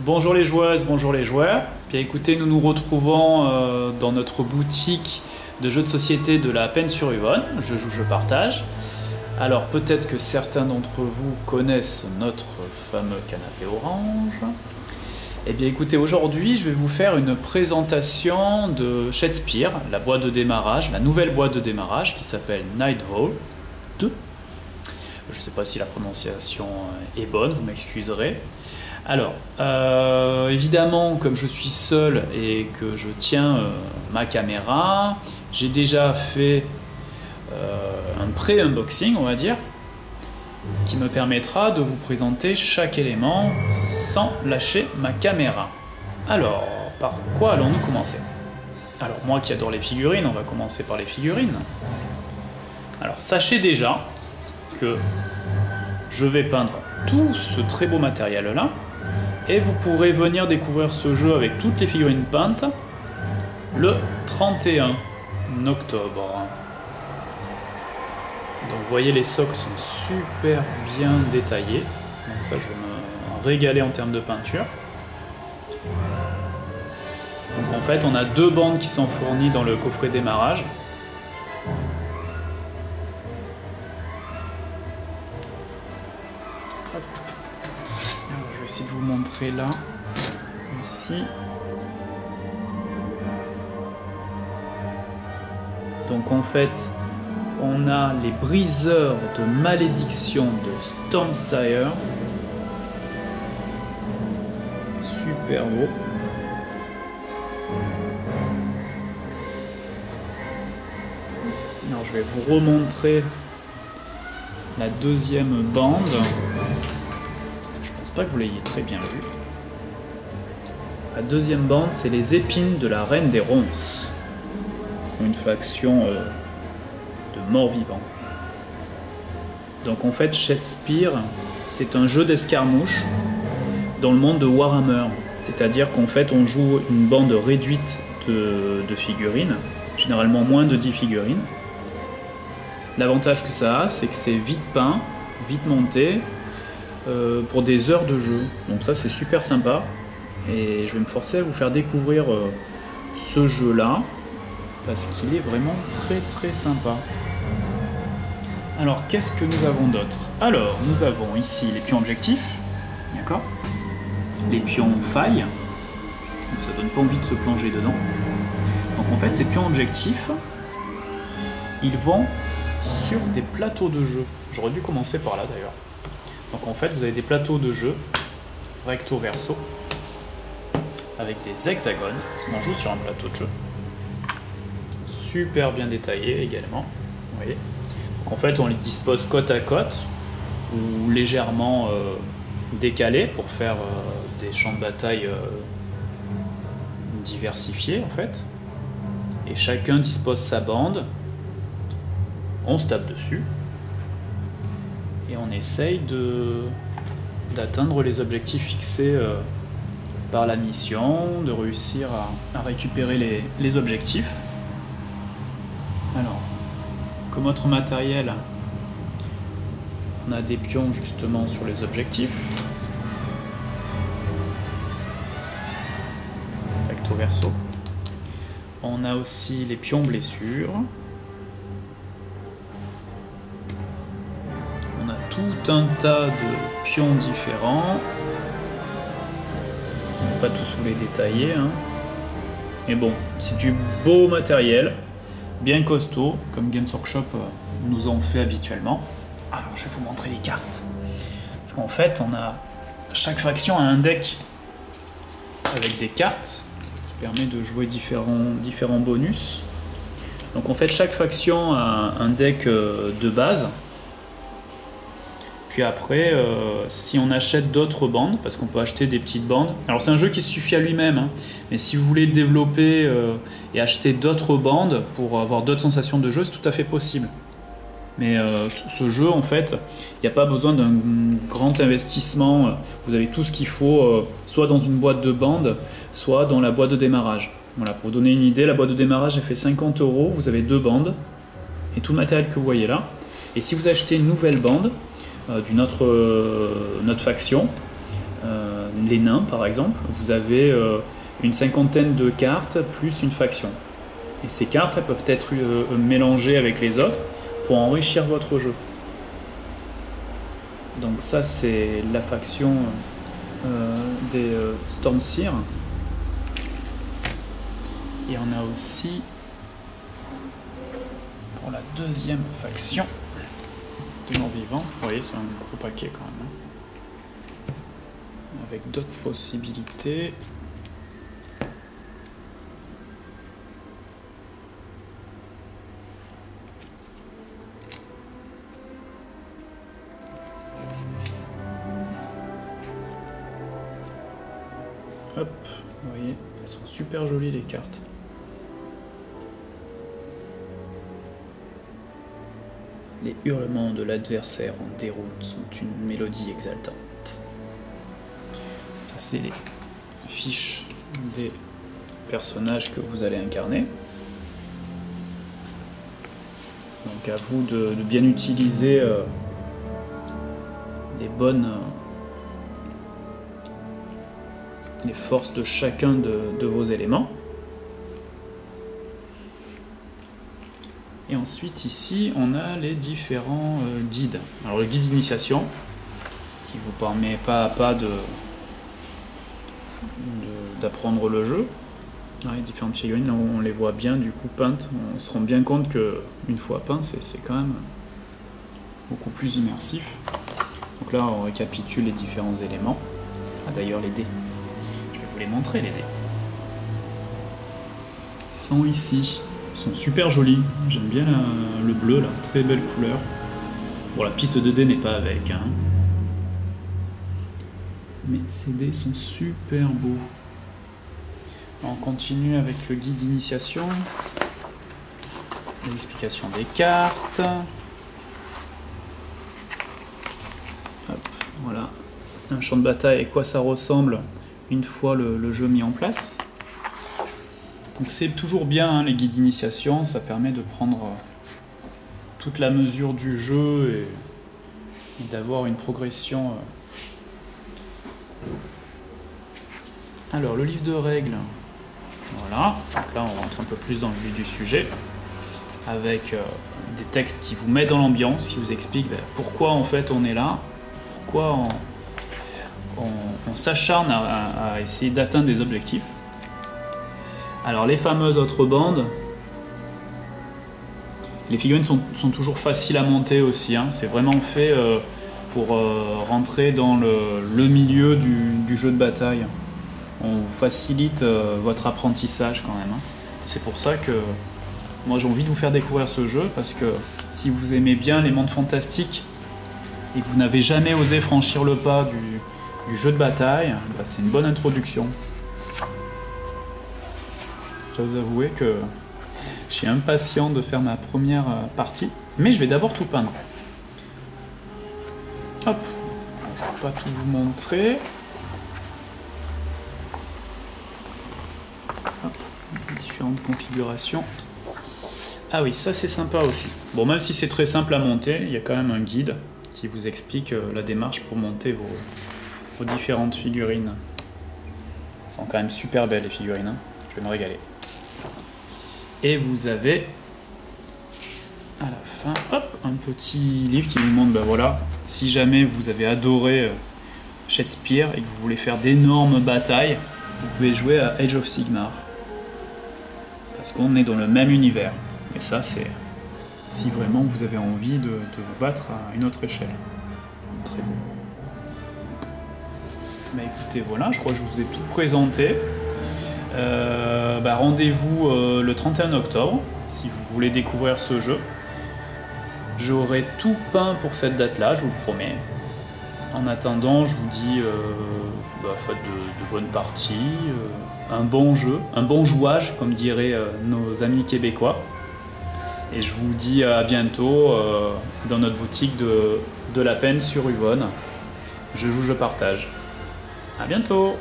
Bonjour les joueuses, bonjour les joueurs. Bien écoutez, nous nous retrouvons dans notre boutique de jeux de société de la Pennes-sur-Yvonne. Je joue, je partage. Alors peut-être que certains d'entre vous connaissent notre fameux canapé orange. Eh bien écoutez, aujourd'hui je vais vous faire une présentation de Shadespire, la boîte de démarrage, la nouvelle boîte de démarrage qui s'appelle Nightfall 2. Je ne sais pas si la prononciation est bonne, vous m'excuserez. Alors, évidemment, comme je suis seul et que je tiens ma caméra, j'ai déjà fait un pré-unboxing, on va dire, qui me permettra de vous présenter chaque élément sans lâcher ma caméra. Alors, par quoi allons-nous commencer? Alors, moi qui adore les figurines, on va commencer par les figurines. Alors, sachez déjà que je vais peindre tout ce très beau matériel-là, et vous pourrez venir découvrir ce jeu avec toutes les figurines peintes le 31 octobre. Donc vous voyez, les socles sont super bien détaillés, donc ça je vais me régaler en termes de peinture. Donc en fait on a deux bandes qui sont fournies dans le coffret démarrage. Alors, je vais essayer de vous montrer là, ici. Donc en fait, on a les briseurs de malédiction de Stormsire. Super beau. Alors je vais vous remontrer la deuxième bande. Je pense pas que vous l'ayez très bien vu. La deuxième bande, c'est les épines de la Reine des Ronces. Une faction de morts-vivants. Donc en fait, Shadespire, c'est un jeu d'escarmouche dans le monde de Warhammer. C'est-à-dire qu'en fait, on joue une bande réduite de figurines, généralement moins de 10 figurines. L'avantage que ça a, c'est que c'est vite peint, vite monté, pour des heures de jeu. Donc ça, c'est super sympa. Et je vais me forcer à vous faire découvrir ce jeu-là, parce qu'il est vraiment très très sympa. Alors, qu'est-ce que nous avons d'autre? Alors, nous avons ici les pions objectifs, d'accord? Les pions failles, donc ça donne pas envie de se plonger dedans. Donc en fait, ces pions objectifs, ils vont sur des plateaux de jeu. J'aurais dû commencer par là d'ailleurs. Donc en fait, vous avez des plateaux de jeu, recto verso, avec des hexagones, parce qu'on joue sur un plateau de jeu. Super bien détaillé également, vous voyez. Donc en fait, on les dispose côte à côte, ou légèrement décalés, pour faire des champs de bataille diversifiés en fait. Et chacun dispose sa bande, on se tape dessus, et on essaye d'atteindre les objectifs fixés par la mission, de réussir à récupérer les objectifs. Alors, comme autre matériel, on a des pions justement sur les objectifs, recto verso. On a aussi les pions blessures. On a tout un tas de pions différents. On va pas tous vous les détailler, hein. Mais bon, c'est du beau matériel, bien costaud, comme Games Workshop nous en fait habituellement. Alors je vais vous montrer les cartes. Parce qu'en fait, chaque faction a un deck avec des cartes qui permet de jouer différents bonus. Donc en fait, chaque faction a un deck de base. Puis après, si on achète d'autres bandes, parce qu'on peut acheter des petites bandes, alors c'est un jeu qui se suffit à lui-même, hein, mais si vous voulez le développer et acheter d'autres bandes pour avoir d'autres sensations de jeu, c'est tout à fait possible. Mais ce jeu, en fait, il n'y a pas besoin d'un grand investissement. Vous avez tout ce qu'il faut, soit dans une boîte de bandes, soit dans la boîte de démarrage. Voilà, pour vous donner une idée, la boîte de démarrage, elle fait 50 €, vous avez deux bandes, et tout le matériel que vous voyez là. Et si vous achetez une nouvelle bande d'une autre faction, les nains par exemple, vous avez une cinquantaine de cartes plus une faction. Et ces cartes elles peuvent être mélangées avec les autres pour enrichir votre jeu. Donc ça c'est la faction des Stormseer. Et on a aussi pour la deuxième faction de morts-vivants, vous voyez c'est un gros paquet quand même, hein. Avec d'autres possibilités. Hop, vous voyez, elles sont super jolies les cartes. Les hurlements de l'adversaire en déroute sont une mélodie exaltante. Ça c'est les fiches des personnages que vous allez incarner. Donc à vous de bien utiliser les forces de chacun de vos éléments. Et ensuite ici on a les différents guides. Alors le guide d'initiation qui vous permet pas à pas d'apprendre le jeu. Les différentes figurines, là on les voit bien du coup peintes, on se rend bien compte que une fois peint c'est quand même beaucoup plus immersif. Donc là on récapitule les différents éléments. Ah d'ailleurs les dés, je vais vous les montrer les dés. Ils sont ici, ils sont super jolis, j'aime bien le bleu là, très belle couleur. Bon la piste de dés n'est pas avec, hein. Mais ces dés sont super beaux. On continue avec le guide d'initiation, l'explication des cartes. Hop, voilà, un champ de bataille et quoi ça ressemble une fois le jeu mis en place. Donc c'est toujours bien hein, les guides d'initiation, ça permet de prendre toute la mesure du jeu et d'avoir une progression. Alors le livre de règles. Voilà, donc là on rentre un peu plus dans le vif du sujet, avec des textes qui vous mettent dans l'ambiance, qui vous expliquent pourquoi en fait on est là, pourquoi on s'acharne à essayer d'atteindre des objectifs. Alors les fameuses autres bandes, les figurines sont toujours faciles à monter aussi, hein. C'est vraiment fait pour rentrer dans le milieu du jeu de bataille. On vous facilite votre apprentissage quand même, hein. C'est pour ça que moi j'ai envie de vous faire découvrir ce jeu, parce que si vous aimez bien les mondes fantastiques et que vous n'avez jamais osé franchir le pas du jeu de bataille, bah c'est une bonne introduction. Je dois vous avouer que je suis impatient de faire ma première partie, mais je vais d'abord tout peindre. Hop, je ne vais pas tout vous montrer. Différentes configurations. Ah oui, ça c'est sympa aussi. Bon, même si c'est très simple à monter, il y a quand même un guide qui vous explique la démarche pour monter vos différentes figurines. Elles sont quand même super belles les figurines, hein. Je vais me régaler. Et vous avez à la fin, hop, un petit livre qui vous montre, ben voilà, si jamais vous avez adoré Shadespire et que vous voulez faire d'énormes batailles, vous pouvez jouer à Age of Sigmar. Parce qu'on est dans le même univers. Et ça, c'est si vraiment vous avez envie de vous battre à une autre échelle. Très beau. Bah écoutez, voilà, je crois que je vous ai tout présenté. Rendez-vous le 31 octobre, si vous voulez découvrir ce jeu. J'aurai tout peint pour cette date-là, je vous le promets. En attendant, je vous dis faites de bonnes parties, un bon jeu, un bon jouage, comme diraient nos amis québécois. Et je vous dis à bientôt dans notre boutique de la Peine sur Uvonne. Je joue, je partage. À bientôt!